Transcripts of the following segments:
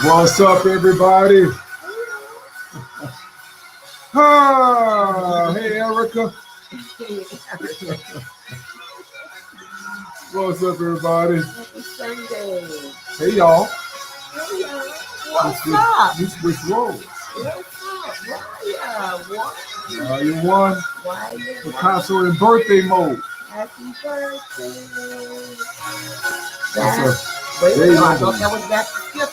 What's up, everybody? Hey, Erica. What's up, everybody? Happy Sunday. Hey, y'all. Hey, y'all. What's up? We switch roles. What's up? Why You won. Why you Picasso in birthday mode. Happy birthday. What's up? Wait, There you I go. thought that was that skip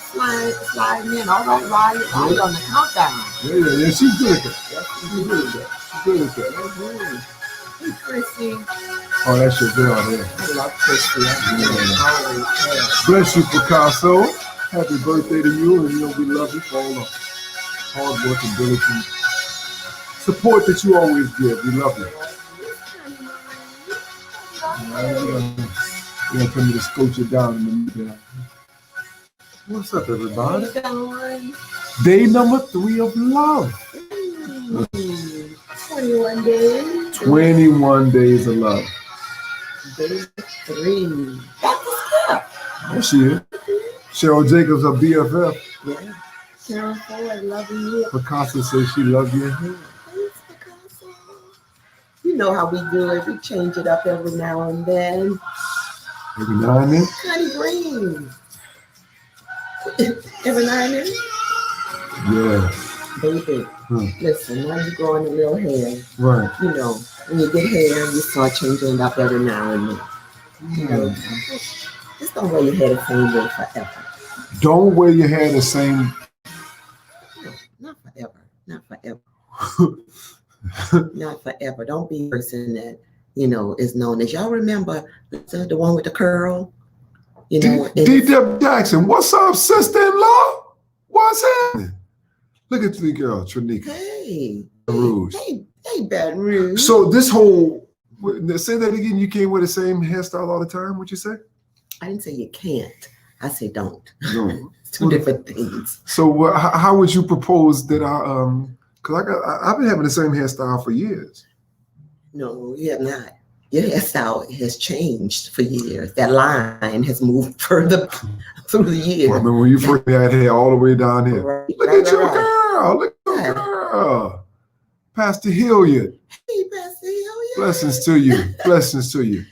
sliding in. All right, Ryan on the countdown. Yeah, she's good at that. Yes, She's good at that. She's good at that. Hey, Chrissy. Oh, that's your girl there. I love Chrissy. Always have. Bless you, Picasso. Happy birthday to you, and we love you for all the hard work and diligence, support that you always give. We love you. You're gonna come to scoot you down in the middle. What's up, everybody? Day number 3 of love. 21 days. 21 days of love. Day 3. That's a skip. There she is. Cheryl Jacobs, her BFF. Yeah. Carol Ford, loving you. Picasso says she loves you. Thanks, Picasso. You know how we do it. We change it up every now and then. Every now and then? Connie Green. Every now and then? Yeah. Baby, listen, now you're growing a little hair. Right. When you get hair, you start changing it up every now and then. Just don't wear your hair the same way forever. Don't wear your hair the same. No, not forever. Not forever. Not forever. Don't be a person that, is known as. Y'all remember the one with the curl? D.W. Jackson, what's up, sister-in-law? What's happening? Look at the girl, Trinika. Hey. Rouge. Hey, Baton Rouge. So this whole, say that again, you can't wear the same hairstyle all the time, what you say? I didn't say you can't. I say don't. No. It's two different things. So how would you propose that because I've been having the same hairstyle for years. No, you have not. Your hairstyle has changed for years. That line has moved further through the years. Well, I remember when you first had hair all the way down here. Right, Look at your girl. Look at your girl. Pastor Hilliard. Hey, Pastor Hilliard. Blessings to you. Blessings to you.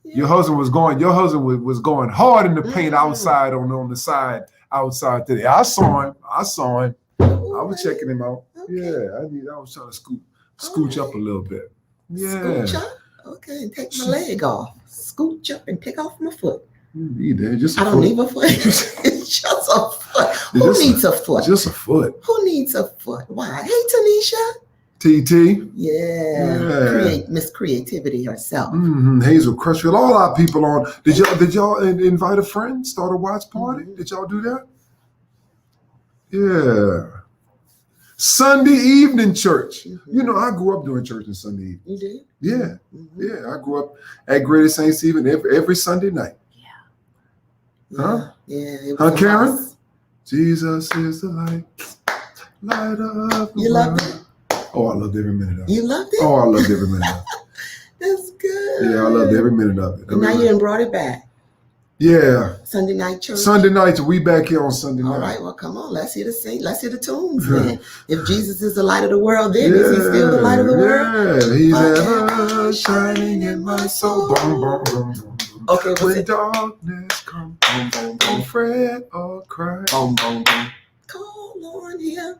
Yeah. Your husband was going hard in the paint outside on the side outside today. I saw him. Oh, I was checking him out. Okay. Yeah, I was trying to scooch up a little bit. Yeah. Scooch up? Okay, and take my leg off. Scooch up and take off my foot. I don't need a foot. It's just a foot. Who needs a foot? Just a foot. Who needs a foot? Why? Hey, Tanisha. TT. Yeah. Miss Creativity herself. Hazel Crutchfield. All our people on. Did y'all invite a friend? Start a watch party? Did y'all do that? Yeah. Sunday evening church. I grew up doing church on Sunday evening. You did? Yeah. Yeah. I grew up at Greater St. Stephen every Sunday night. Yeah. Huh? Yeah. Huh, Karen? Nice. Jesus is the light of the You world. loved it? Oh, I loved every minute of it. You loved it? Oh, I loved every minute of it. That's good. Yeah, I loved every minute of it. And now you done brought it back. Yeah. Sunday night church. Sunday nights, we back here on Sunday night. All right, well, come on. Let's hear the sing. Let's hear the tunes, man. If Jesus is the light of the world, then is he still the light of the world? Yeah, he's ever shining in my soul. Boom, boom, boom, boom. Okay, when darkness comes, boom, boom, boom, fret or cry. Boom, boom, boom. Call on him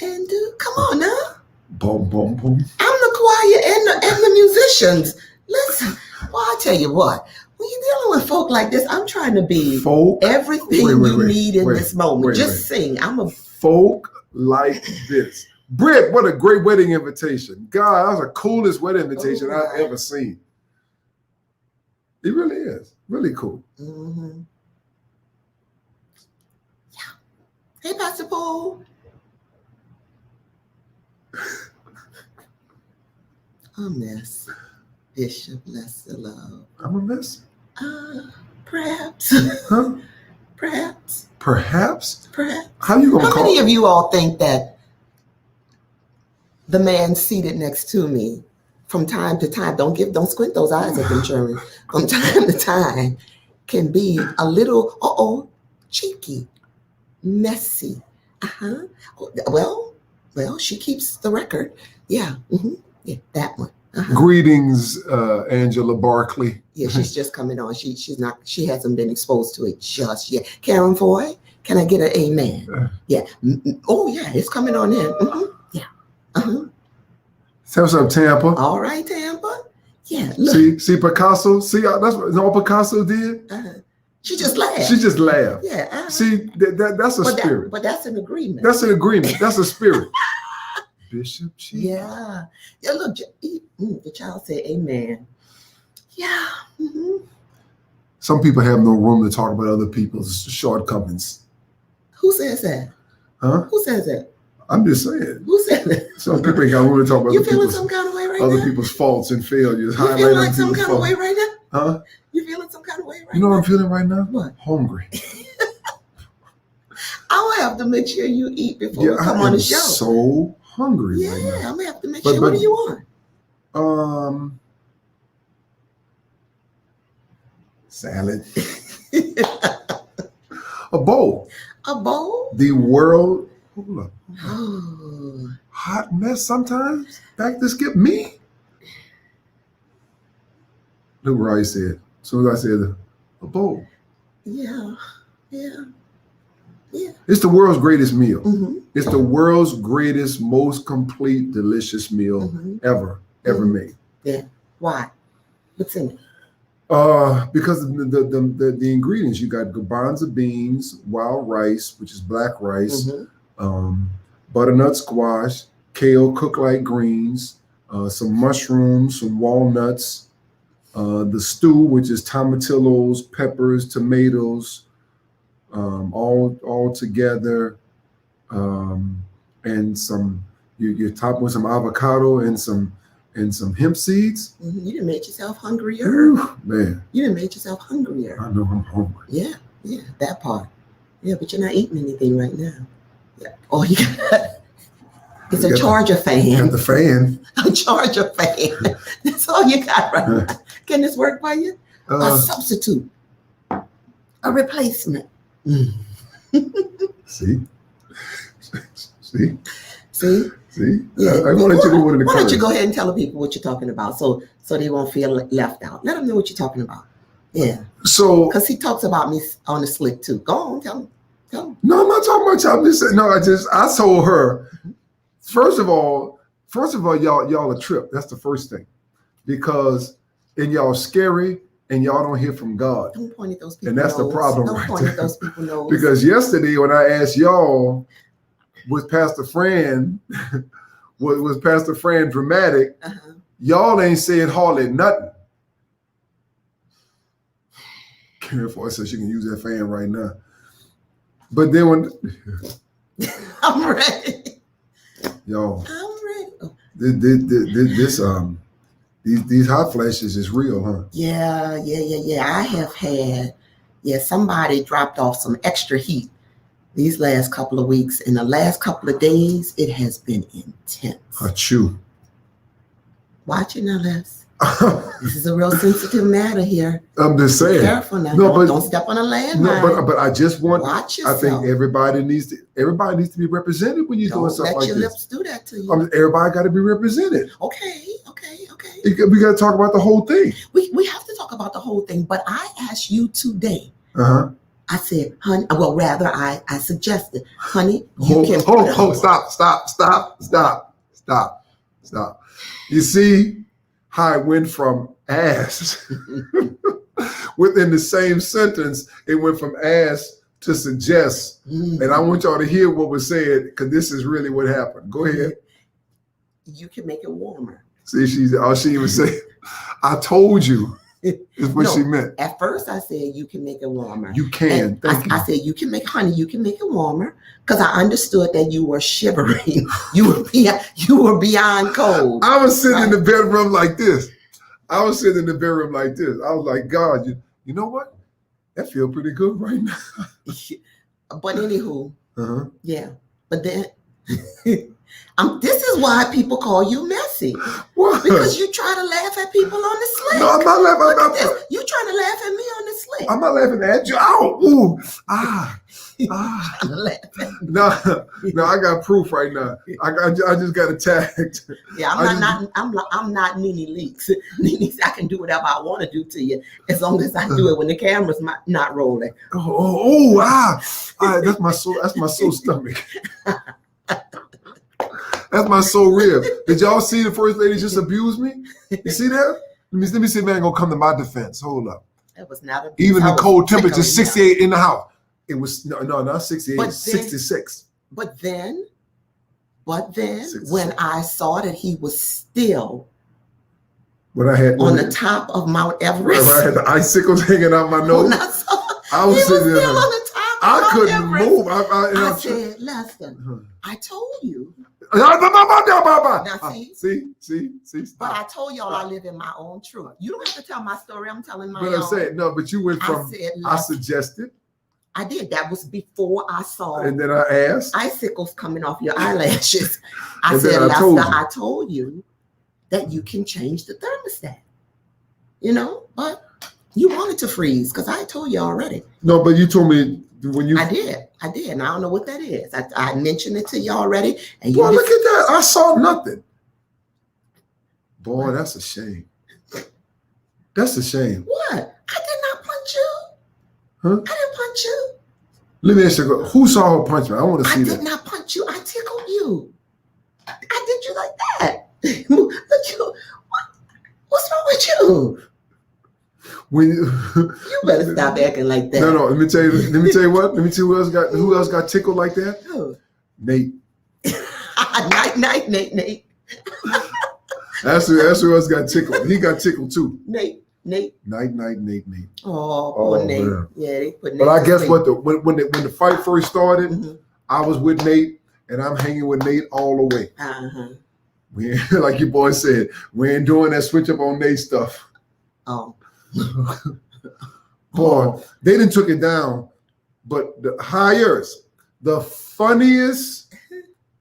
and come on now. Boom, boom, boom. I'm the choir and the musicians. Listen, well, I tell you what. When you're dealing with folk like this, I'm trying to be everything you need in this moment. Just sing. I'm a folk like this. Britt, what a great wedding invitation. God, that was the coolest wedding invitation I've ever seen. It really is. Really cool. Mm-hmm. Yeah. Hey, Pastor Paul. A mess. Bishop, Lester Love. I'm a mess. Perhaps. Huh? Perhaps. Perhaps? Perhaps. How you gonna How many of you all think that the man seated next to me from time to time, don't squint those eyes at them, Sherman, from time to time can be a little, cheeky? messy. Well, she keeps the record. Yeah. Yeah, that one. Greetings, Angela Barkley. Yeah, she's just coming on. She hasn't been exposed to it just yet. Karen Foy, can I get an amen? Yeah. Oh yeah, it's coming on in. Yeah. Say what's up, Tampa. All right, Tampa. Yeah. Look. See Picasso. See that's what all Picasso did. She just laughed. She just laughed. Yeah. See that's a spirit. But that's an agreement. That's an agreement. That's a spirit. Bishop Chief. Yeah. Yeah. Look, the child said, "Amen." Yeah. Some people have no room to talk about other people's shortcomings. Who says that? Huh? Who says that? I'm just saying. Who said that? Some people ain't got room to talk about you feeling some kind of way right now? Other people's faults and failures. You feeling like some kind of way right now? Huh? You feeling some kind of way right now? You know what I'm feeling right now? What? Hungry. I'll have to make sure you eat before we come on the show. So hungry right now. I'm gonna have to make sure. What do you want? Salad. A bowl. A bowl? The world. Hold up. Oh. Hot mess sometimes. Back to skip me. Look what I said. As soon as I said a bowl. Yeah. It's the world's greatest meal. It's the world's greatest, most complete, delicious meal ever made. Yeah. Why? What's in it? Because the ingredients, you got garbanzo beans, wild rice, which is black rice, butternut squash, kale cooked like greens, some mushrooms, some walnuts, the stew, which is tomatillos, peppers, tomatoes, all together, and some you top with some avocado and some hemp seeds. You done made yourself hungrier. Ooh, man. You done made yourself hungrier. I know I'm hungry. Yeah, that part. Yeah, but you're not eating anything right now. Yeah. Oh, you got it's a charger fan. Got the fan. A charger fan. That's all you got right now. Can this work for you? A substitute. A replacement. See? Yeah. I want to let you go into the Why don't you go ahead and tell the people what you're talking about so they won't feel left out. Let them know what you're talking about. Yeah. So, because he talks about me on the slick too. Go on, tell him. No, I'm not talking about you. I'm just saying. No, I told her. First of all, y'all a trip. That's the first thing, because y'all scary and y'all don't hear from God. Don't point at those people. And that's the problem. Don't point at those people. Nose. Because yesterday when I asked y'all, was Pastor Fran dramatic? Y'all ain't saying hardly nothing. Careful, so she can use that fan right now. But then when I'm ready. Y'all, I'm ready. These hot flashes is real, huh? Yeah. I have had, somebody dropped off some extra heat these last couple of weeks. In the last couple of days, it has been intense. Achoo. Watch it now, Les. This is a real sensitive matter here. I'm just saying. Be careful now. Don't step on a landmine. No, but I just want. Watch yourself. I think everybody needs to be represented when you're doing stuff like this. Don't let your lips do that to you. Everybody got to be represented. Okay. We got to talk about the whole thing. We have to talk about the whole thing. But I asked you today. I said, honey. Well, rather, I suggested, honey, you can. Stop. You see how it went from ass within the same sentence. It went from ass to suggest, and I want y'all to hear what was said because this is really what happened. Go ahead. You can make it warmer. See, she even said, "I told you." Is what she meant. At first, I said you can make it warmer. You can. I said you can make, honey. You can make it warmer because I understood that you were shivering. you were beyond cold. I was sitting in the bedroom like this. I was like, God, you know what? That feels pretty good right now. But anywho, yeah. But then This is why people call you messy. What? Because you try to laugh at people on the slick. No, I'm not laughing. You trying to laugh at me on the slick. I'm not laughing at you. Ow! Ooh! Ah! Trying to laugh at me. No, I got proof right now. I just got attacked. Yeah, I'm not Nene Leakes. Nene, I can do whatever I want to do to you as long as I do it when the camera's not rolling. That's my soul. That's my soul stomach. That's my soul rib. Did y'all see the first lady just abuse me? You see that? Let me see, man, gonna come to my defense. Hold up. That was not abuse. Even the cold temperature, 68 in the house. It was not 68, 66. But then, 66. When I saw that he was still on the top of Mount Everest. Right, I had the icicles hanging out my nose. I was sitting there. On the top of I couldn't Everest. move. I said, listen, I told you. Now, see. But I told y'all I live in my own truth. You don't have to tell my story. I'm telling my own. But I'm saying, no, but you went from, I suggested. I did. That was before I saw. And then I asked. Icicles coming off your eyelashes. I said, Lester, I told you that you can change the thermostat. But you wanted to freeze because I told you already. No, but you told me when you. I did. And I don't know what that is. I mentioned it to you already. And Boy, look at that. I saw nothing. Boy, that's a shame. That's a shame. What? I did not punch you. Huh? I didn't punch you. Let me ask you, who saw her punch me? I want to see that. I did not punch you. I tickled you. I did you like that. Look, what's wrong with you? You better stop acting like that. No. Let me tell you what. Let me tell you who else got tickled like that. Who? Nate. Nate. That's who else got tickled. He got tickled too. Nate. Nate. Oh, Nate. Man. Yeah, they put Nate. But I guess what when the fight first started, mm-hmm. I was with Nate and I'm hanging with Nate all the way. Uh-huh. We like your boy said, we ain't doing that switch up on Nate stuff. Oh. Boy, they didn't took it down, but the funniest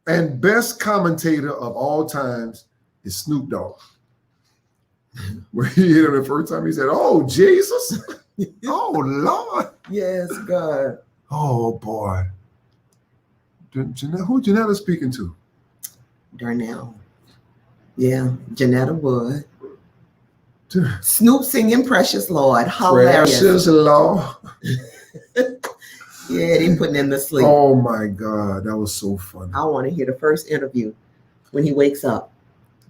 and best commentator of all times is Snoop Dogg. When he hit him the first time, he said, "Oh, Jesus. Oh, Lord. Yes, God. Oh, boy." Who Janetta speaking to? Darnell. Yeah, Janetta Wood. Snoop singing Precious Lord. Hilarious. Precious Lord. Yeah, they putting him to sleep. Oh, my God. That was so funny. I want to hear the first interview when he wakes up.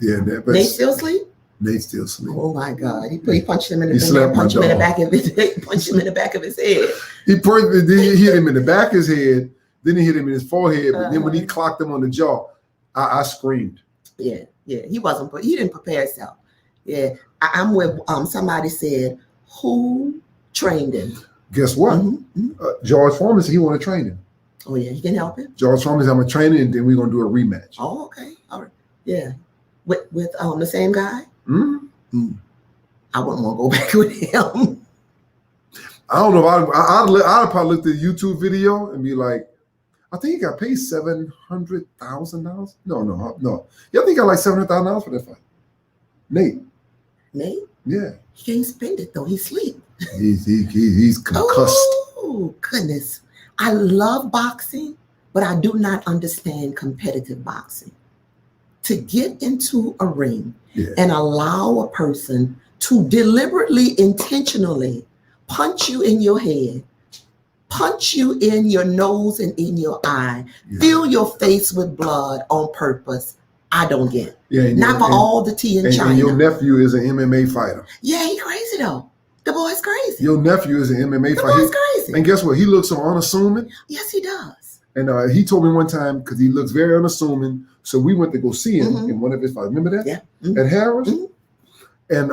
Yeah, but Nate still sleep? Nate still sleep. Oh my God! He punched him in the back of his head. Punched him in the back of his head. He hit him in the back of his head. Then he hit him in his forehead. But then when he clocked him on the jaw, I screamed. Yeah. He didn't prepare himself. Yeah, I'm with somebody said, who trained him? Guess what? Mm-hmm. George Foreman said he want to train him. Oh yeah, he can help him. George Foreman said I'm gonna train him, and then we're gonna do a rematch. Oh okay, all right, yeah, with the same guy. Mm-hmm. I wouldn't want to go back with him. I don't know. I'd probably look at the YouTube video and be like, I think he got paid $700,000. No. Yeah, I think he got like $700,000 for that fight. Nate? Yeah. He can't spend it though. He's asleep. He's concussed. Oh goodness! I love boxing, but I do not understand competitive boxing. To get into a ring and allow a person to deliberately, intentionally punch you in your head, punch you in your nose and in your eye, fill your face with blood on purpose, I don't get it. Yeah, not for all the tea in China. And your nephew is an MMA fighter. Yeah, he's crazy though. The boy's crazy. Your nephew is an MMA fighter. The boy's crazy. And guess what? He looks so unassuming. Yes, he does. And he told me one time, because he looks very unassuming, so we went to go see him in one of his fights. Remember that? Yeah. Mm-hmm. At Harris? Mm-hmm. And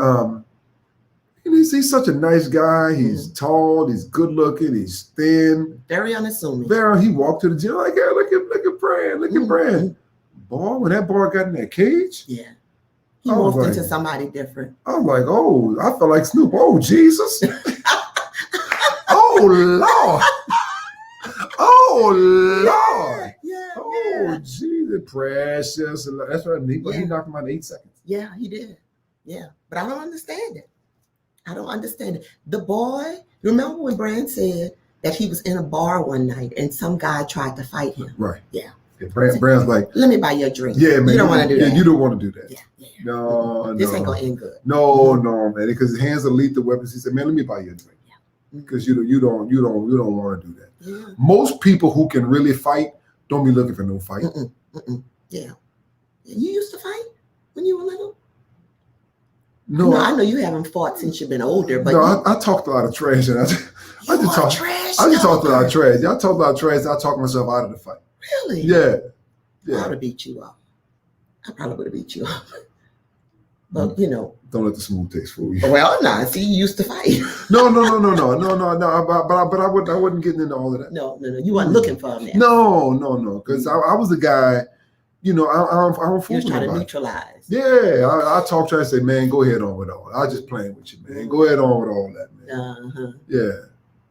he's such a nice guy. He's tall. He's good looking. He's thin. Very unassuming. He walked to the gym like, hey, look at Brand. Look at Brand. Boy, when that boy got in that cage. Yeah. He morphed into somebody different. I was like, oh, I felt like Snoop. Oh, Jesus. Oh, Lord. Oh, Lord. Yeah. Oh, Jesus. Precious. That's right. He knocked him out in 8 seconds. Yeah, he did. Yeah, but I don't understand it. I don't understand it. The boy, remember when Brand said that he was in a bar one night and some guy tried to fight him? Right. Yeah. Brand's like, let me buy you a drink. Yeah, man. You don't want to do that. Yeah, you don't want to do that. Yeah, yeah. No, This ain't gonna end good. No, man. Because his hands are lethal weapons. He said, "Man, let me buy you a drink." Because you don't want to do that. Yeah. Most people who can really fight don't be looking for no fight. Yeah. You used to fight when you were little? No, I know you haven't fought since you've been older, but I talked a lot of trash, and I just trash. I just talked a lot of trash. I talked a lot of trash. I talked myself out of the fight. Really? Yeah. I would have beat you up. I probably would have beat you up. But don't let the smooth taste fool you. Well, nah. See, you used to fight. No. But I wasn't getting into all of that. No. You weren't looking for him. No. Because I was the guy. I don't fool You was with trying to nobody. neutralize. Yeah, I talk trash. Say, man, go ahead on with all. I just playing with you, man. Go ahead on with all that, man. Yeah,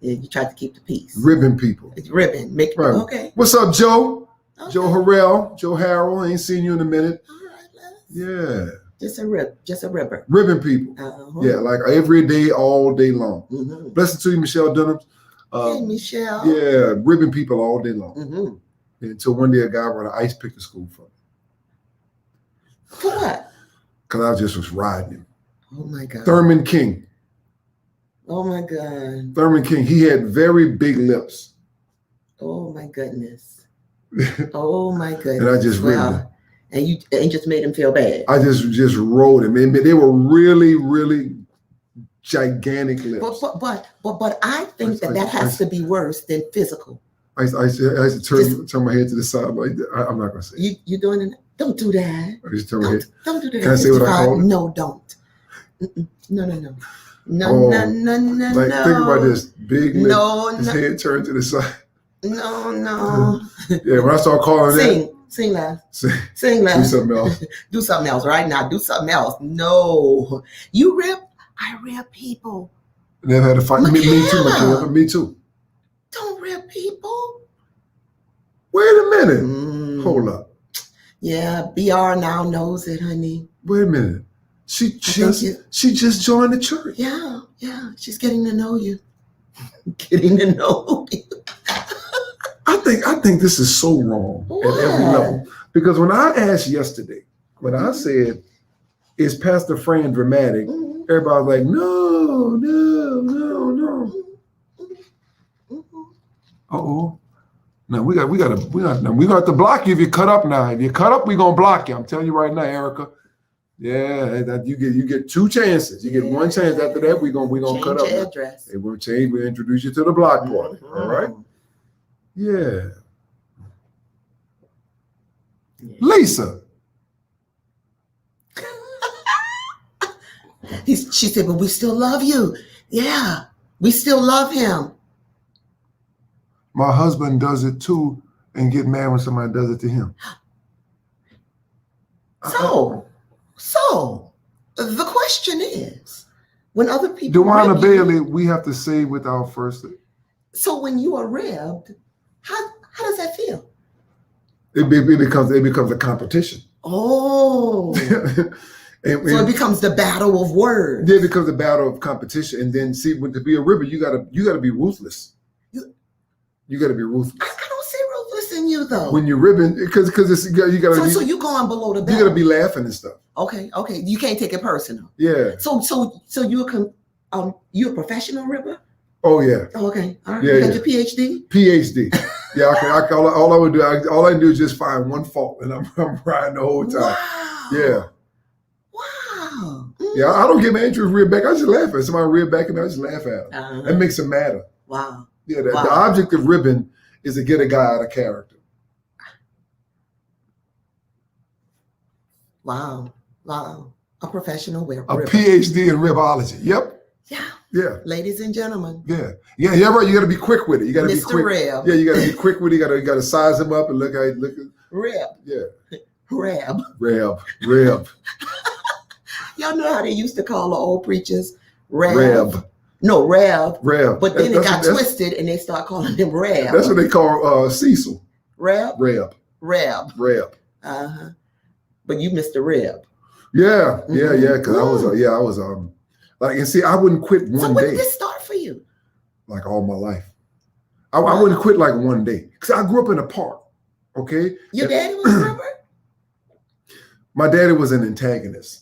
you tried to keep the peace. Ribbon people. Ribbon. Right. Okay. What's up, Joe? Okay. Joe Harrell. Joe Harrell. Ain't seen you in a minute. All right, Les. Yeah. Just a ribber. Ribbon people. Yeah, like every day, all day long. Mm-hmm. Blessing to you, Michelle Dunham. Hey, Michelle. Yeah, ribbon people all day long. Mm-hmm. Until one day a guy brought an ice pick to school for me. For what? Because I just was riding him. Oh my God. Thurman King. Oh my God. Thurman King. He had very big lips. Oh my goodness. Oh my goodness. And I just ribbed him. And you just made him feel bad. I just rode him. And they were really, really gigantic lips. But I think that has to be worse than physical. I used to turn my head to the side. Like I'm not gonna say. You doing it? Don't do that. I just turn my head. Don't do that. Can I say what I call it? No, don't. No. No. Like think about this: big lips, his head turned to the side. No. Yeah, when I start calling sing less. Sing less. Do something else. Do something else right now. Do something else. No, you rip. I rip people. Never had to fight. Me too, Michaela. Me too. Don't rip people. Wait a minute. Hold up. Yeah, BR now knows it, honey. Wait a minute. She just joined the church. Yeah. She's getting to know you. Getting to know you. I think this is so wrong at every level. Because when I asked yesterday, when I said, is Pastor Fran dramatic? Everybody was like, no. Uh-oh. Now we got to block you if you cut up now. If you cut up, we're gonna block you. I'm telling you right now, Erica. Yeah, you get 2 chances. You get 1 chance. After that, we're gonna cut up. Address. They will change. We'll introduce you to the block party. All right. Yeah. Lisa. She said, but we still love you. Yeah, we still love him. My husband does it too and get mad when somebody does it to him. So the question is, when other people DeWanna Bailey, we have to say without first. So when you are ribbed, how does that feel? It becomes a competition. Oh. So it becomes the battle of words. Yeah, it becomes a battle of competition. And then see, to be a ribber, you gotta be ruthless. You gotta be ruthless. I don't see ruthless in you though. When you're ribbing, because you gotta. So you going below the belt. You gotta be laughing and stuff. Okay. You can't take it personal. Yeah. So you're a professional ribber? Oh yeah. Oh, okay. All right. Yeah, you got your PhD? PhD. Yeah. All I do is just find one fault, and I'm riding the whole time. Wow. Yeah. Wow. Yeah, I don't get my interest rear back. I just laugh at somebody rear back, and I just laugh at them. That makes them madder. Wow. Yeah. The object of ribbing is to get a guy out of character. Wow. A professional ribber. A PhD in ribology. Yep. Yeah. Ladies and gentlemen. Yeah, right. You got to be quick with it. You got to be quick. Reb. Yeah, you got to be quick with it. You got to size him up and look at. Reb. Yeah. Reb. Y'all know how they used to call the old preachers Reb. No, Reb. But then it got twisted and they start calling him Reb. That's what they call Cecil. Reb. Reb. Uh-huh. But you missed the rib. Yeah. Mhm. Because I was like, and see, I wouldn't quit So one when day. did this start for you? Like all my life. I wouldn't quit like one day. Because I grew up in a park. Okay. Your daddy was a stripper? My daddy was an antagonist.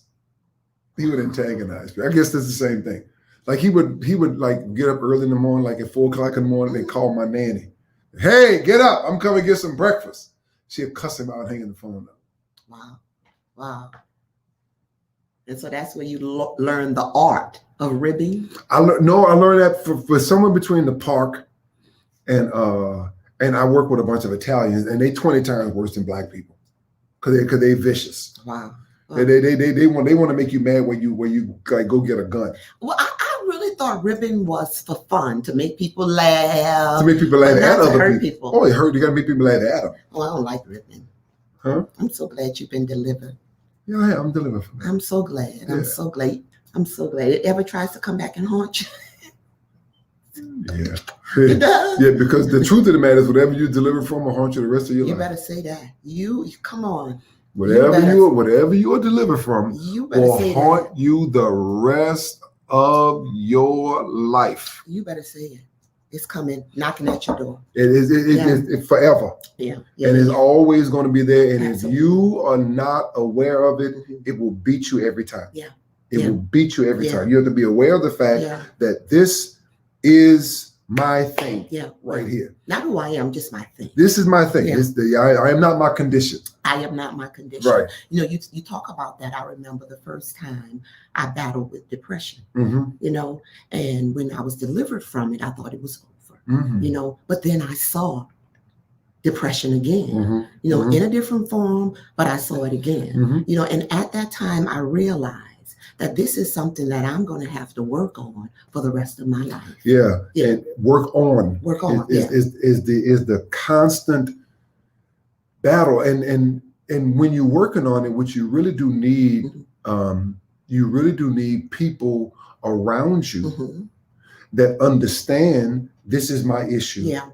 He would antagonize me. I guess that's the same thing. Like he would like get up early in the morning, like at 4 o'clock in the morning, and call my nanny. Hey, get up. I'm coming to get some breakfast. She'd cuss him out, hanging the phone up. Wow. And so that's where you learn the art of ribbing? I learned that for somewhere between the park and I work with a bunch of Italians, and they 20 times worse than black people because they vicious. Wow. They want to make you mad when you like go get a gun. Well, I really thought ribbing was for fun, to make people laugh. To make people laugh at other people. Oh, it hurt. You got to make people laugh at them. Oh, I don't like ribbing. Huh? I'm so glad you've been delivered. Yeah, I'm delivered from that. I'm so glad. Yeah. I'm so glad. It ever tries to come back and haunt you. Yeah. Yeah, because the truth of the matter is, whatever you deliver from will haunt you the rest of your life. You better say that. You come on. Whatever you are delivered from will haunt you the rest of your life. You better say it. It's coming, knocking at your door. It's forever. Yeah. And it's always going to be there. And if you are not aware of it, it will beat you every time. Yeah. It will beat you every time. You have to be aware of the fact that this is my thing right here. Not who I am, just my thing. This is my thing. I am not my condition. I am not my condition. Right. You know, you talk about that. I remember the first time I battled with depression, you know, and when I was delivered from it, I thought it was over, you know, but then I saw depression again, you know, in a different form, but I saw it again, you know, and at that time I realized that this is something that I'm going to have to work on for the rest of my life. Yeah. And work on is the constant battle. And when you're working on it, what you really do need, people around you that understand this is my issue. Yeah.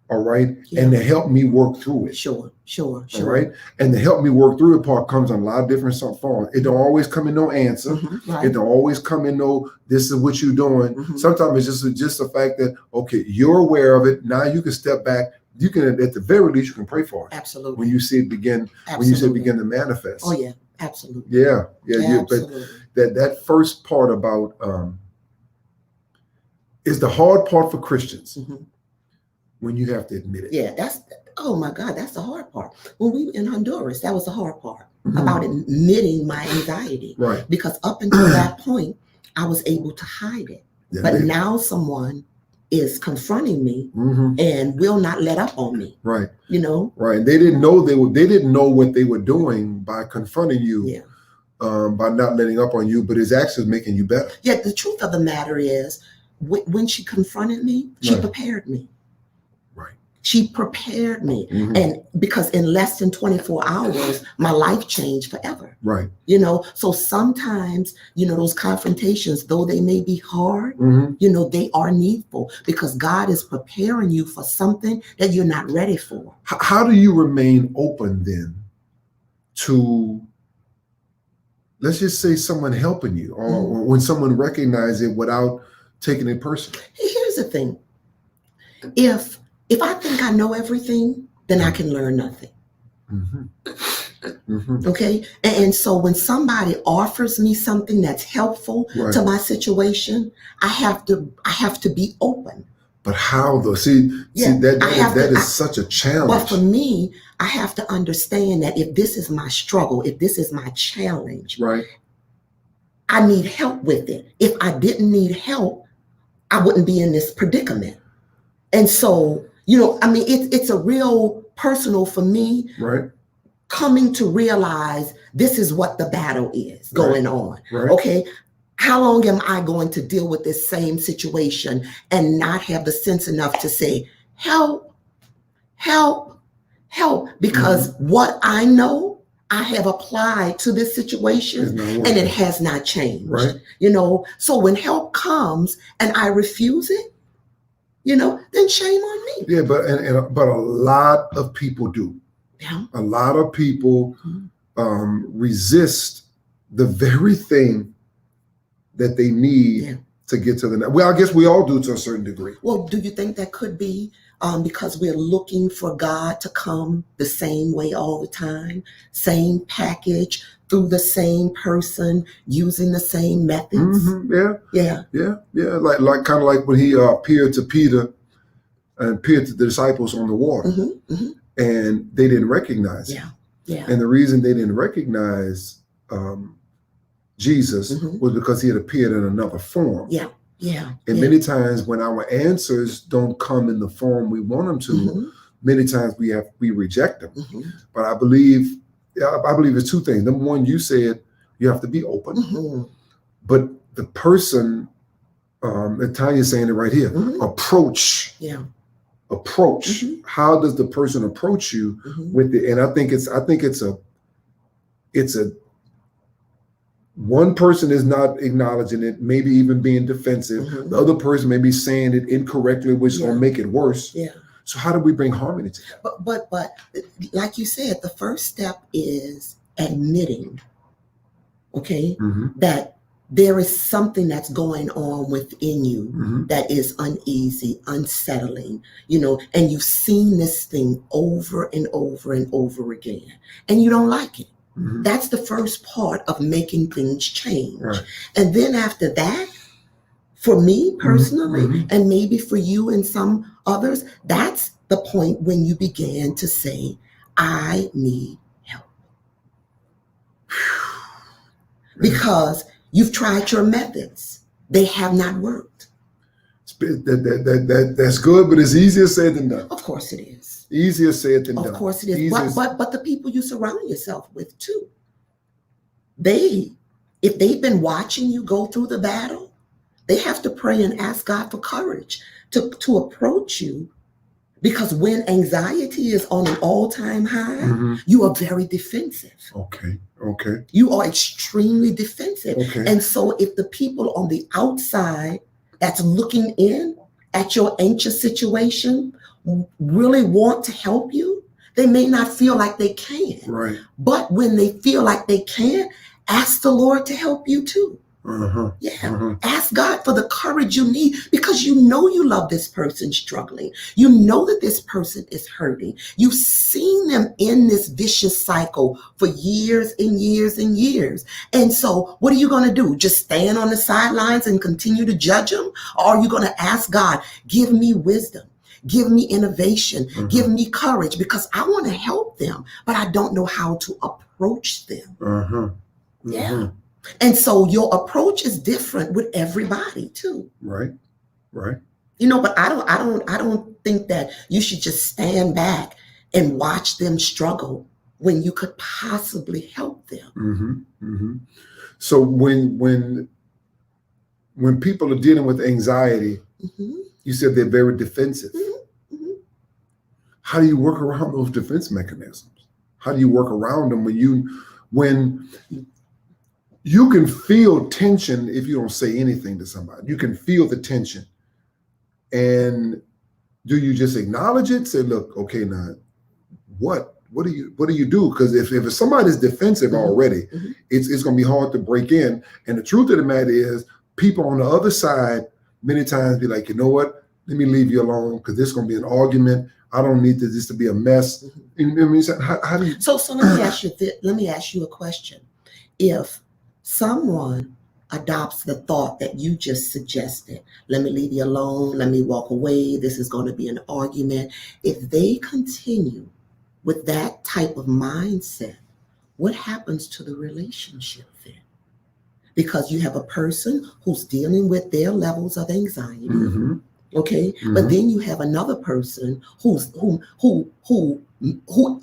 All right. Yeah. And to help me work through it. Sure. All right. And to help me work through it part comes in a lot of different forms. It don't always come in no answer. It don't always come in no, this is what you're doing. Sometimes it's just the fact that, okay, you're aware of it. Now you can step back. You can, at the very least, you can pray for it. Absolutely. When you see it begin, when you see it begin to manifest. Oh yeah, absolutely. Yeah. But that first part about is the hard part for Christians. When you have to admit it. Yeah, oh my God, that's the hard part. When we were in Honduras, that was the hard part about admitting my anxiety. Right. Because up until that point, I was able to hide it. Yeah, but now someone is confronting me and will not let up on me. Right. You know? Right. They didn't know they didn't know what they were doing by confronting you. Yeah. By not letting up on you, but it's actually making you better. Yeah, the truth of the matter is, when she confronted me, she prepared me. She prepared me. And because in less than 24 hours, my life changed forever. Right. You know, so sometimes, you know, those confrontations, though they may be hard, you know, they are needful because God is preparing you for something that you're not ready for. How do you remain open then to, let's just say, someone helping you or when someone recognizes it without taking it personally? Here's the thing. If I think I know everything, then I can learn nothing. Okay. And so when somebody offers me something that's helpful to my situation, I have to be open. But how though? See that is such a challenge. But for me, I have to understand that if this is my struggle, if this is my challenge, I need help with it. If I didn't need help, I wouldn't be in this predicament. And so, you know, I mean, it's a real personal for me, coming to realize this is what the battle is going on. Okay. How long am I going to deal with this same situation and not have the sense enough to say, help, because what I know I have applied to this situation and it has not changed, you know? So when help comes and I refuse it, you know, then shame on me. Yeah, but a lot of people do. Yeah. A lot of people Mhm. resist the very thing that they need Yeah. to get to the next. Well, I guess we all do to a certain degree. Well, do you think that could be because we're looking for God to come the same way all the time, same package, through the same person, using the same methods? Yeah, Yeah. like kind of like when he appeared to Peter and appeared to the disciples on the water, and they didn't recognize him. Yeah. And the reason they didn't recognize Jesus was because he had appeared in another form. Yeah. And many times when our answers don't come in the form we want them to, many times we reject them. But I believe it's two things. Number one, you said you have to be open, but the person, and Tanya's saying it right here, approach. Yeah. Approach. How does the person approach you with it? And I think it's a one person is not acknowledging it, maybe even being defensive. The other person may be saying it incorrectly, which is going to make it worse. Yeah. So how do we bring harmony together? But like you said, the first step is admitting, that there is something that's going on within you that is uneasy, unsettling, and you've seen this thing over and over and over again, and you don't like it. That's the first part of making things change. Right. And then after that, for me personally, and maybe for you and some others, that's the point when you began to say, I need help. Because you've tried your methods. They have not worked. That's good, but it's easier said than done. Of course it is. Easier said than done. Of course it is. But the people you surround yourself with too, if they've been watching you go through the battle, they have to pray and ask God for courage to approach you. Because when anxiety is on an all-time high, you are very defensive. Okay. You are extremely defensive. Okay. And so if the people on the outside that's looking in at your anxious situation really want to help you, they may not feel like they can. Right. But when they feel like they can, ask the Lord to help you too. Ask God for the courage you need, because you know you love this person struggling. You know that this person is hurting. You've seen them in this vicious cycle for years and years and years. And so what are you going to do? Just stand on the sidelines and continue to judge them? Or are you going to ask God, give me wisdom? Give me innovation, give me courage, because I want to help them, but I don't know how to approach them. Yeah. And so your approach is different with everybody too. Right. But I don't think that you should just stand back and watch them struggle when you could possibly help them. So when people are dealing with anxiety, you said they're very defensive. How do you work around those defense mechanisms? How do you work around them when you can feel tension if you don't say anything to somebody? You can feel the tension. And do you just acknowledge it? Say, look, okay, now what do you do? Because if somebody's defensive already, it's going to be hard to break in. And the truth of the matter is, people on the other side many times be like, you know what? Let me leave you alone, because this is going to be an argument. I don't need this to be a mess. You know what I mean? How do you? So let me ask you a question. If someone adopts the thought that you just suggested, let me leave you alone, let me walk away, this is going to be an argument. If they continue with that type of mindset, what happens to the relationship then? Because you have a person who's dealing with their levels of anxiety. But then you have another person who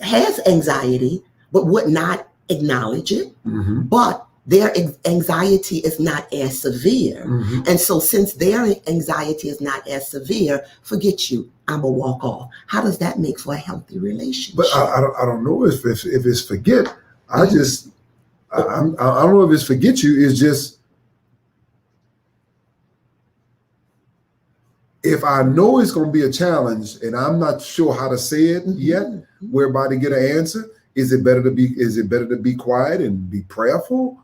has anxiety but would not acknowledge it, but their anxiety is not as severe. And so since their anxiety is not as severe, forget you, I'm gonna walk off. How does that make for a healthy relationship? But I don't know if it's forget. I don't know if it's forget you. It's just, if I know it's going to be a challenge and I'm not sure how to say it yet, we're about to get an answer. Is it better to be quiet and be prayerful?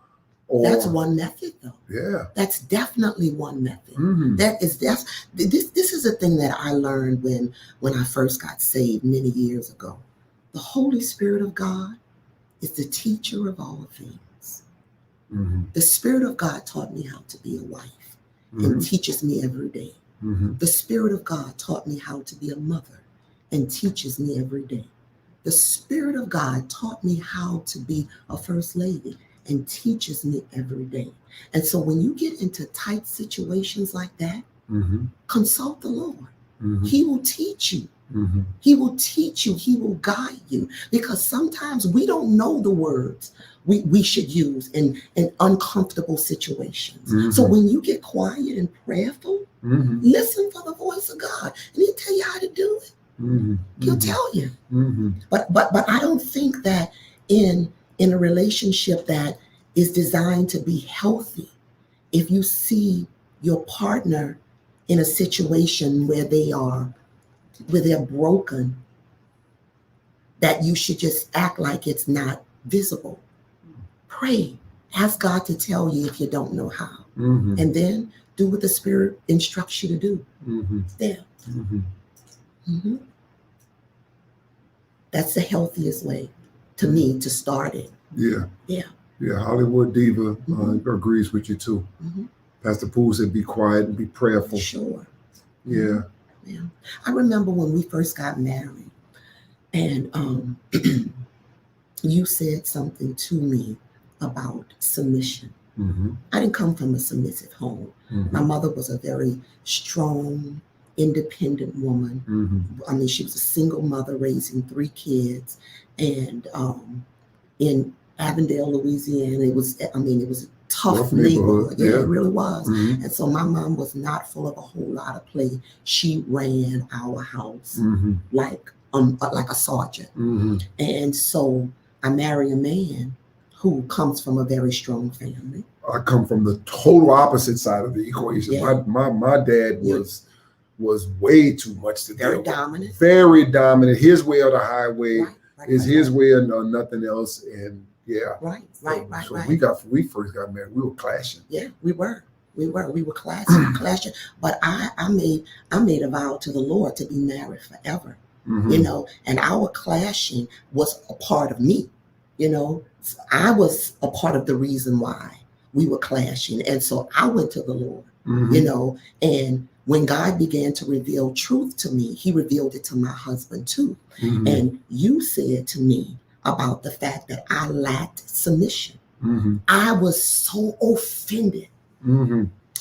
Or, that's one method, though. Yeah, that's definitely one method. This is a thing that I learned when I first got saved many years ago. The Holy Spirit of God is the teacher of all things. The Spirit of God taught me how to be a wife and teaches me every day. The Spirit of God taught me how to be a mother and teaches me every day. The Spirit of God taught me how to be a first lady and teaches me every day. And so when you get into tight situations like that, consult the Lord. He will teach you. He will teach you. He will guide you. Because sometimes we don't know the words we should use in uncomfortable situations. So when you get quiet and prayerful, listen for the voice of God. And he'll tell you how to do it. He'll tell you. But I don't think that in a relationship that is designed to be healthy, if you see your partner in a situation where they're broken, that you should just act like it's not visible. Pray. Ask God to tell you if you don't know how. And then do what the Spirit instructs you to do. There. That's the healthiest way to me to start it. Yeah. Hollywood Diva agrees with you too. Pastor Poole said, "Be quiet and be prayerful." Sure. Yeah. I remember when we first got married, and you said something to me about submission. I didn't come from a submissive home. My mother was a very strong, independent woman. I mean, she was a single mother raising 3 kids, and in Avondale, Louisiana, it was a tough neighborhood. Yeah, it really was. And so my mom was not full of a whole lot of play. She ran our house like a sergeant. And so I marry a man who comes from a very strong family. I come from the total opposite side of the equation. My dad was way too much to very deal dominant. With. Very dominant. His way or the highway. Is his way or nothing else. And Right. We first got married, we were clashing. Yeah, we were clashing. But I made a vow to the Lord to be married forever. And our clashing was a part of me. I was a part of the reason why we were clashing. And so I went to the Lord, and when God began to reveal truth to me, he revealed it to my husband too. And you said to me about the fact that I lacked submission. I was so offended.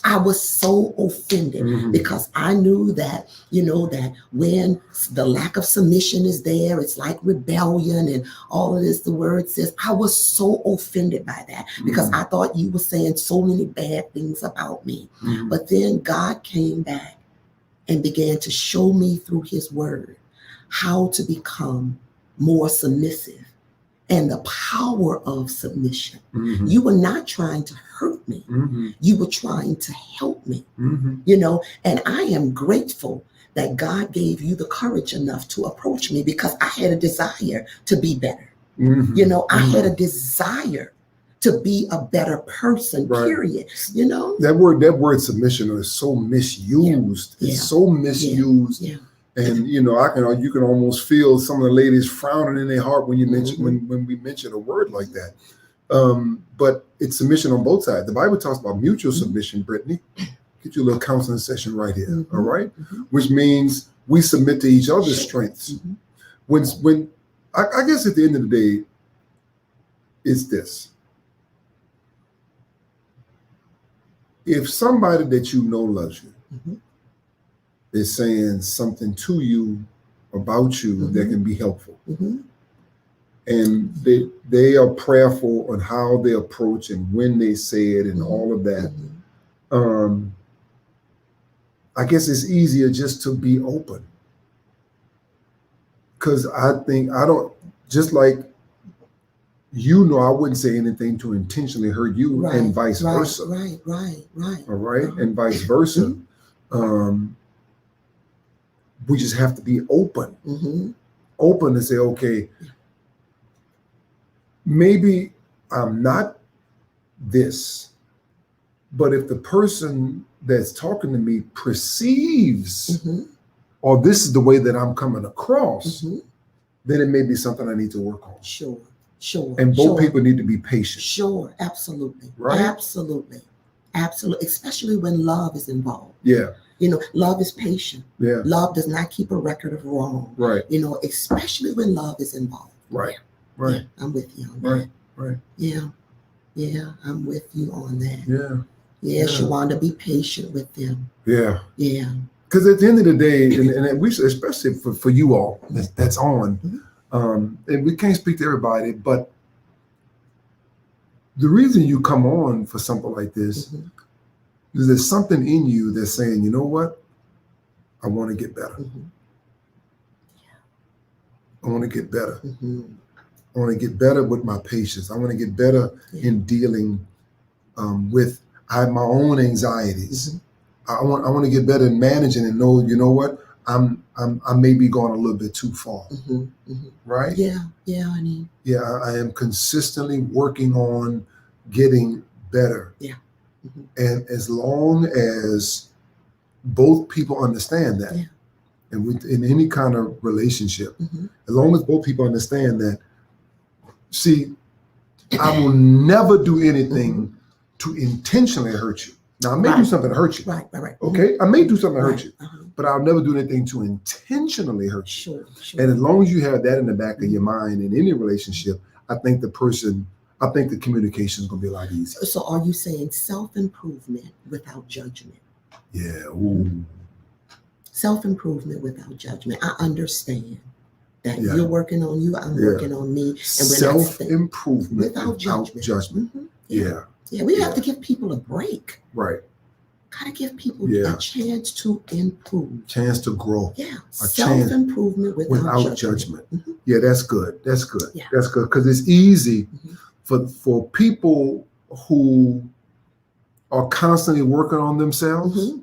I was so offended because I knew that, that when the lack of submission is there, it's like rebellion and all of this, the word says. I was so offended by that because I thought you were saying so many bad things about me. But then God came back and began to show me through his word how to become more submissive and the power of submission. You were not trying to hurt me. You were trying to help me, and I am grateful that God gave you the courage enough to approach me because I had a desire to be better. I had a desire to be a better person, period. That word submission is so misused. It's so misused. And you can almost feel some of the ladies frowning in their heart when you mention when we mention a word like that. But it's submission on both sides. The Bible talks about mutual submission, Brittany. Get you a little counseling session right here, all right? Which means we submit to each other's strengths. When I guess at the end of the day, it's this. If somebody that you know loves you is saying something to you about you that can be helpful, and they are prayerful on how they approach and when they say it and all of that, I guess it's easier just to be open. Because I don't, just like I wouldn't say anything to intentionally hurt you, and vice versa. Right. All right, and vice versa. We just have to be open. Open to say, okay, maybe I'm not this, but if the person that's talking to me perceives, or this is the way that I'm coming across, then it may be something I need to work on. Sure. And both people need to be patient. Sure, absolutely. Right? Absolutely. Especially when love is involved. Yeah. Love is patient. Yeah. Love does not keep a record of wrong. Right. Especially when love is involved. Right. Right. Yeah, I'm with you on that. Right. Yeah. Yeah, I'm with you on that. Yeah. Shawanda, be patient with them. Yeah. Yeah. Because at the end of the day, and we especially for you all that's on, and we can't speak to everybody, but the reason you come on for something like this is there's something in you that's saying, you know what? I want to get better. I want to get better. I want to get better with my patience. I want to get better in dealing with. I have my own anxieties. I want to get better in managing and know, you know what? I may be going a little bit too far. Right? Yeah, honey. Yeah, I am consistently working on getting better. Yeah. And as long as both people understand that, and in any kind of relationship, as long as both people understand that, see, I will never do anything to intentionally hurt you. Now, I may do something to hurt you. Right. Okay? I may do something to hurt you, but I'll never do anything to intentionally hurt you. Sure. And as long as you have that in the back of your mind in any relationship, I think the communication is going to be a lot easier. So are you saying self-improvement without judgment? Yeah. Ooh. Self-improvement without judgment. I understand that you're working on you, I'm working on me. And self-improvement without judgment. Yeah, we have to give people a break. Right. Gotta give people a chance to improve. Chance to grow. Yeah. Self-improvement without judgment. Yeah, that's good. That's good. Yeah. That's good. Because it's easy for people who are constantly working on themselves.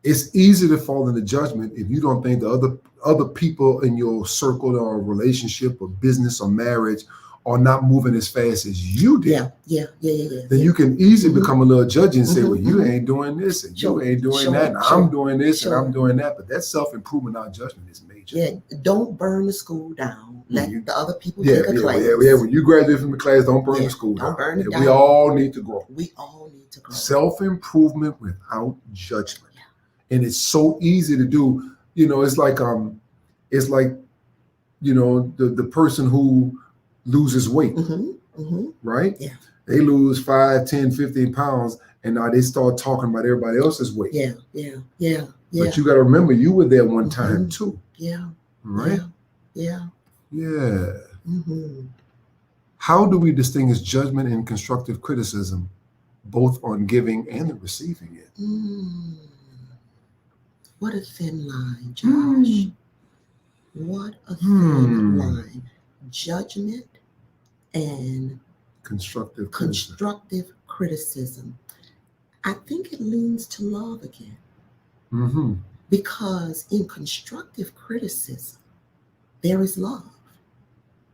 It's easy to fall into judgment if you don't think the other people in your circle or relationship or business or marriage are not moving as fast as you did. Yeah. Then you can easily become a little judgy and say, well, you ain't doing this and you ain't doing that, and I'm doing this and I'm doing that. But that self-improvement, not judgment, is major. Yeah, don't burn the school down. Let the other people take a class. Yeah. When you graduate from the class, don't burn the school down. Don't burn it down. We all need to grow. Self-improvement without judgment. And it's so easy to do. It's like the person who loses weight, right? Yeah. They lose 5, 10, 15 pounds, and now they start talking about everybody else's weight. Yeah. But you got to remember, you were there one time too. Yeah. Right? Yeah. How do we distinguish judgment and constructive criticism, both on giving and receiving it? What a thin line, Josh. What a thin line. Judgment and constructive criticism. I think it leans to love again. Because in constructive criticism, there is love.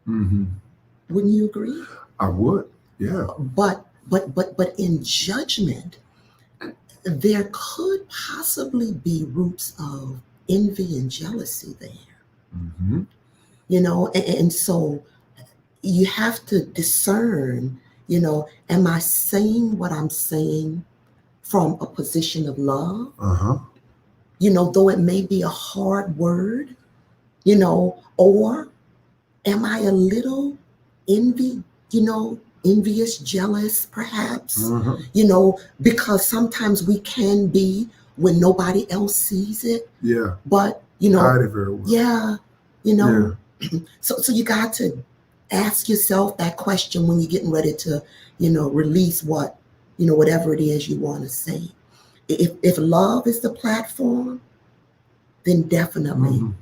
Wouldn't you agree? I would, yeah. But in judgment, there could possibly be roots of envy and jealousy there. And so you have to discern, am I saying what I'm saying from a position of love? Though it may be a hard word, or am I a little envious, jealous, perhaps, because sometimes we can be when nobody else sees it. Yeah. But, hide it very well. So you got to ask yourself that question when you're getting ready to, release whatever it is you want to say. If love is the platform, then definitely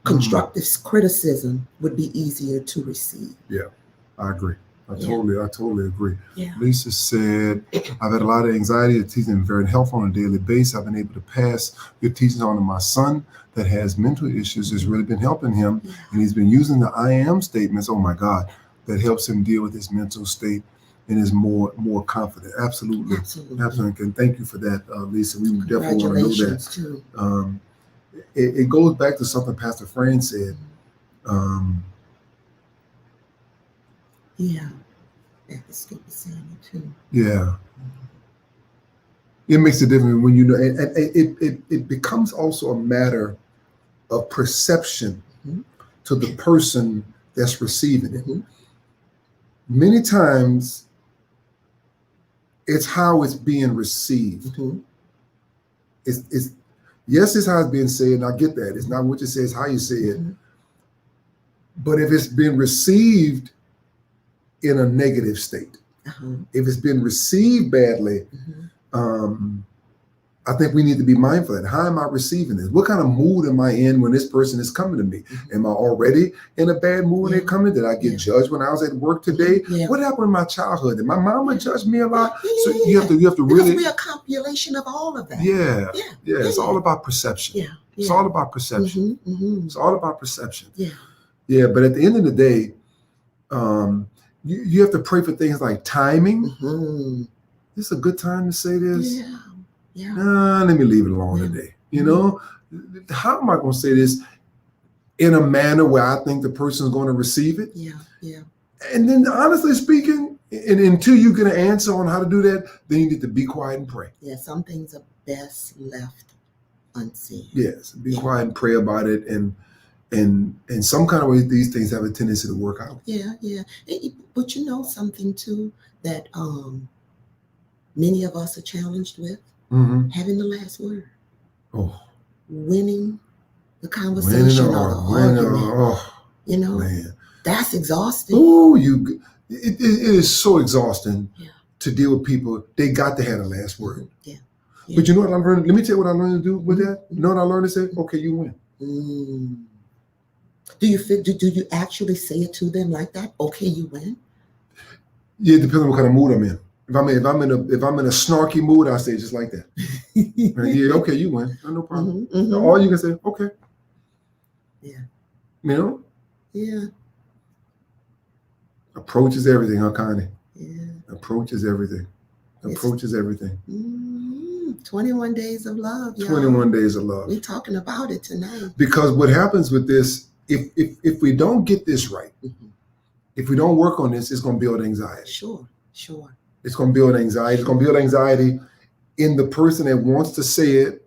constructive criticism would be easier to receive. Yeah, I agree. I totally agree. Yeah. Lisa said, I've had a lot of anxiety. The teaching is very helpful on a daily basis. I've been able to pass your teachings on to my son that has mental issues. It's really been helping him. Yeah. And he's been using the I am statements, oh my God, that helps him deal with his mental state and is more confident. Absolutely. And thank you for that, Lisa. We definitely want to know that. Too. It goes back to something Pastor Fran said. Yeah. That Skip is saying it too. Yeah. It makes a difference when you know, and it becomes also a matter of perception to the person that's receiving it. Many times, it's how it's being received. It's yes, it's how it's being said, and I get that. It's not what you say, it's how you say it. But if it's been received in a negative state, if it's been received badly, I think we need to be mindful of that. How am I receiving this? What kind of mood am I in when this person is coming to me? Am I already in a bad mood when they're coming? Did I get judged when I was at work today? What happened in my childhood? Did my mama judge me a lot? So you have to really. Because we're a compilation of all of that. Yeah. It's all about perception. It's all about perception. It's all about perception. Yeah. But at the end of the day, you have to pray for things like timing. This is a good time to say this. Let me leave it alone today. You know, how am I going to say this in a manner where I think the person is going to receive it? And then, honestly speaking, and until you get an answer on how to do that, then you need to be quiet and pray. Some things are best left unseen. Yes, be quiet and pray about it, and in some kind of way, these things have a tendency to work out. But you know something too that many of us are challenged with. Having the last word. Winning the conversation or the argument. You know, man. That's exhausting. It is so exhausting to deal with people. They got to have the last word. But you know what I learned? Let me tell you what I learned to do with that. You know what I learned to say? Okay, you win. Do you actually say it to them like that? Okay, you win? Yeah, it depends on what kind of mood I'm in. If I'm in a snarky mood, I say it just like that. Okay, you win. No problem. Or you can say, okay. You know? Approach is everything, huh, Connie? Approach is everything. Approach is everything. 21 days of love, y'all. 21 days of love. We're talking about it tonight. Because what happens with this, if we don't get this right, if we don't work on this, it's going to build anxiety. Sure. It's going to build anxiety. It's going to build anxiety in the person that wants to say it.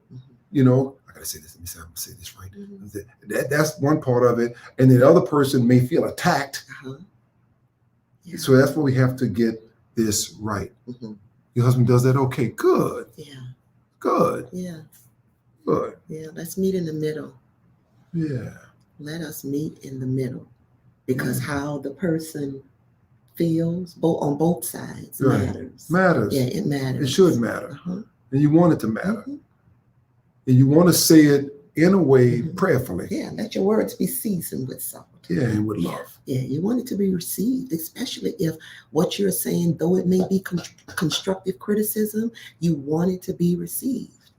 You know, I got to say this. Let me say, I'm going to say this right. That's one part of it. And the other person may feel attacked. So that's why we have to get this right. Your husband does that? Okay, good. Good. Good. Let's meet in the middle. Let us meet in the middle. Because how the person feels on both sides matters. It matters. It should matter. And you want it to matter. And you want to say it in a way prayerfully. Let your words be seasoned with salt. And with love. You want it to be received, especially if what you're saying, though it may be constructive criticism, you want it to be received.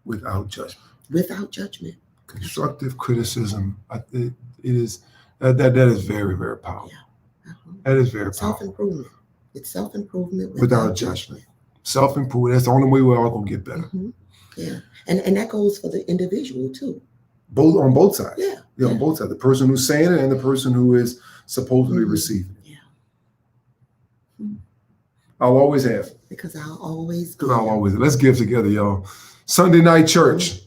Without judgment. Without judgment. Constructive criticism, it is that is very, very powerful. That is very powerful. Self-improvement. It's self-improvement without judgment. Self-improvement. That's the only way we're all gonna get better. And that goes for the individual too. On both sides. On both sides. The person who's saying it and the person who is supposedly receiving it. I'll always have. Because I'll always give. Let's give together, y'all. Sunday night church.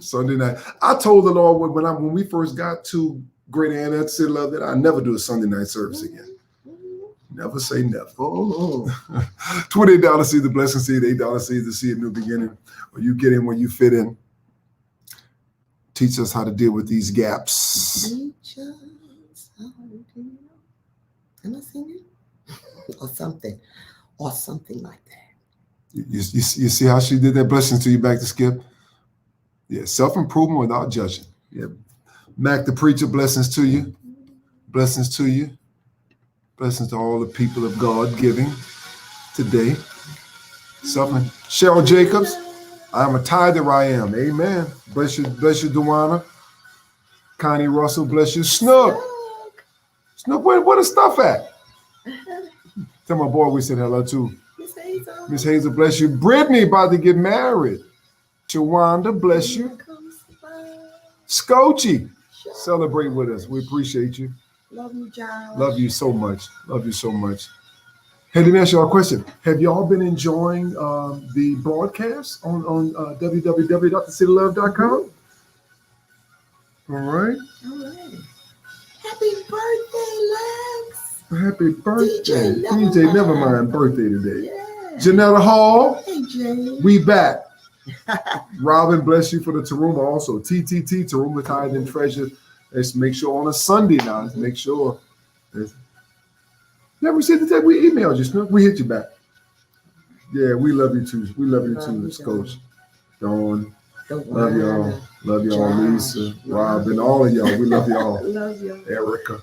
Sunday night. I told the Lord when we first got to Great Annette City Love that I never do a Sunday night service again. Never say never. $28 seed, the blessing seed, $8 seed, the seed, new beginning. Or you get in when you fit in. Teach us how to deal with these gaps. Teach us how to deal. Am I singing? Or something like that. You see how she did that? Blessings to you, back to Skip. Self-improvement without judging. Mac the preacher, blessings to you. Blessings to you. Blessings to all the people of God giving today. Something. Cheryl Jacobs, I'm a tither, I am. Amen. Bless you, Duana. Connie Russell, bless you. Snook, where the stuff at? Tell my boy we said hello to. Miss Hazel, bless you. Brittany about to get married. Chawanda, bless you. Scotchy, celebrate with us. We appreciate you. Love you, John. Love you so much. Love you so much. Hey, let me ask y'all a question. Have y'all been enjoying the broadcast on www.thecitylove.com? All right. Happy birthday, Lex. Happy birthday. DJ Nevermind birthday today. Yeah. Janetta Hall. Hey, Jay. We back. Robin, bless you for the Taruma also. TTT, Taruma Tithe and Treasure. Let's make sure on a Sunday now. Let's make sure. Never said the day we emailed you, Snook. We hit you back. Yeah, we love you too. We love you too, Coach. Dawn. Love y'all. Love y'all, Lisa, Robin, all of y'all. We love y'all. Love y'all. Erica.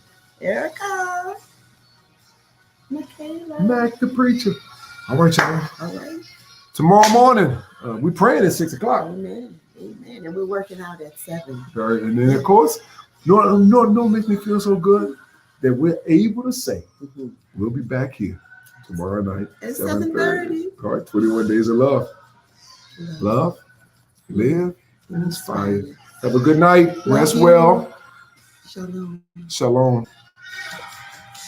Michaela. Mac the preacher. All right, y'all. All right. Tomorrow morning, we praying at 6 o'clock. Amen. And we're working out at 7. Right. And then, of course, no makes me feel so good that we're able to say we'll be back here tomorrow night at 7:30. All right, 21 days of love. Love, live, and inspire. Have a good night. Rest well. Shalom. Shalom.